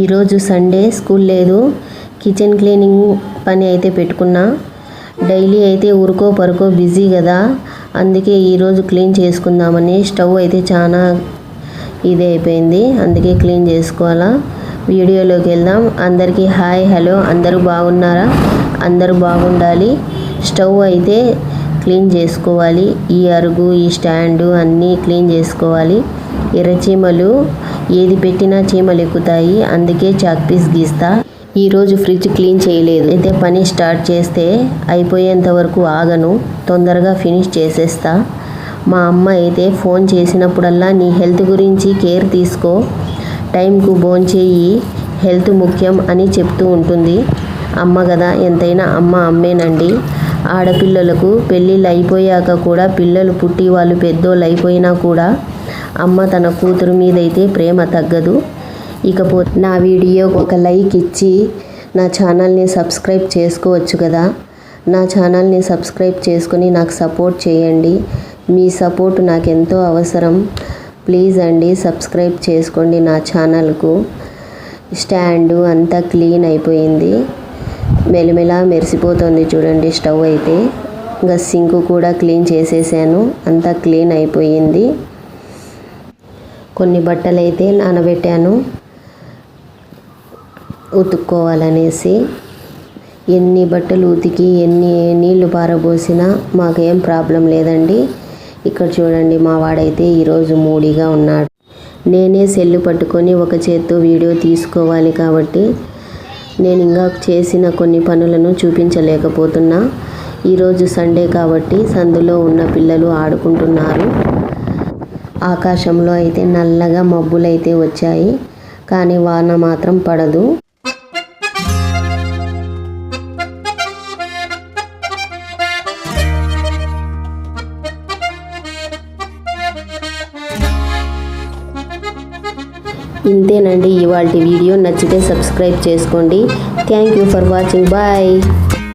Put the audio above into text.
ఈరోజు Sunday, school లేదు. Kitchen cleaning పని అయితే పెట్టుకున్నా. డైలీ అయితే ఉరుకో పరుకో బిజీ కదా, అందుకే ఈరోజు క్లీన్ చేసుకుందామని. స్టవ్ అయితే చాలా ఇదే అయిపోయింది, అందుకే క్లీన్ చేసుకోవాలా. వీడియోలోకి వెళ్దాం. అందరికీ హాయ్, హలో. అందరూ బాగున్నారా? అందరూ బాగుండాలి. స్టవ్ అయితే క్లీన్ చేసుకోవాలి. ఈ అరుగు, ఈ స్టాండు అన్నీ క్లీన్ చేసుకోవాలి. ఎర్రచీమలు ఏది పెట్టినా చీమలు ఎక్కుతాయి, అందుకే చాక్ పీస్ గీస్తా. ఈరోజు ఫ్రిడ్జ్ క్లీన్ చేయలేదు. అయితే పని స్టార్ట్ చేస్తే అయిపోయేంత వరకు ఆగను, తొందరగా ఫినిష్ చేసేస్తా. మా అమ్మ అయితే ఫోన్ చేసినప్పుడల్లా నీ హెల్త్ గురించి కేర్ తీసుకో, టైంకు భోంచేయి, హెల్త్ ముఖ్యం అని చెప్తూ ఉంటుంది. అమ్మ కదా, ఎంతైనా అమ్మ అమ్మేనండి. ఆడపిల్లలకు పెళ్ళిళ్ళు అయిపోయాక కూడా, పిల్లలు పుట్టి వాళ్ళు పెద్దోళ్ళు అయిపోయినా కూడా అమ్మ తన కూతురు మీదైతే ప్రేమ తగ్గదు. ఇకపోతే నా వీడియో ఒక లైక్ ఇచ్చి నా ఛానల్ని సబ్స్క్రైబ్ చేసుకోవచ్చు కదా. నా ఛానల్ని సబ్స్క్రైబ్ చేసుకుని నాకు సపోర్ట్ చేయండి. మీ సపోర్ట్ నాకు ఎంతో అవసరం. ప్లీజ్ అండి, సబ్స్క్రైబ్ చేసుకోండి నా ఛానల్కు. స్టాండు అంతా క్లీన్ అయిపోయింది, మెలిమెలా మెరిసిపోతుంది చూడండి స్టవ్ అయితే. ఇంకా సింక్ కూడా క్లీన్ చేసేసాను, అంతా క్లీన్ అయిపోయింది. కొన్ని బట్టలు అయితే నానబెట్టాను ఉతుక్కోవాలనేసి. ఎన్ని బట్టలు ఉతికి ఎన్ని నీళ్లు పారబోసినా మాకేం ప్రాబ్లం లేదండి. ఇక్కడ చూడండి, మా వాడైతే ఈరోజు మూడీగా ఉన్నాడు. నేనే సెల్లు పట్టుకొని ఒక చేత్తో వీడియో తీసుకోవాలి కాబట్టి నేను ఇంకా చేసిన కొన్ని పనులను చూపించలేకపోతున్నా. ఈరోజు సండే కాబట్టి సందులో ఉన్న పిల్లలు ఆడుకుంటున్నారు. ఆకాశంలో అయితే నల్లగా మబ్బులైతే వచ్చాయి, కానీ వాన మాత్రం పడదు. ఇంతేనండి ఇవాల్టి వీడియో. నచ్చితే సబ్స్క్రైబ్ చేసుకోండి. Thank you for watching. Bye.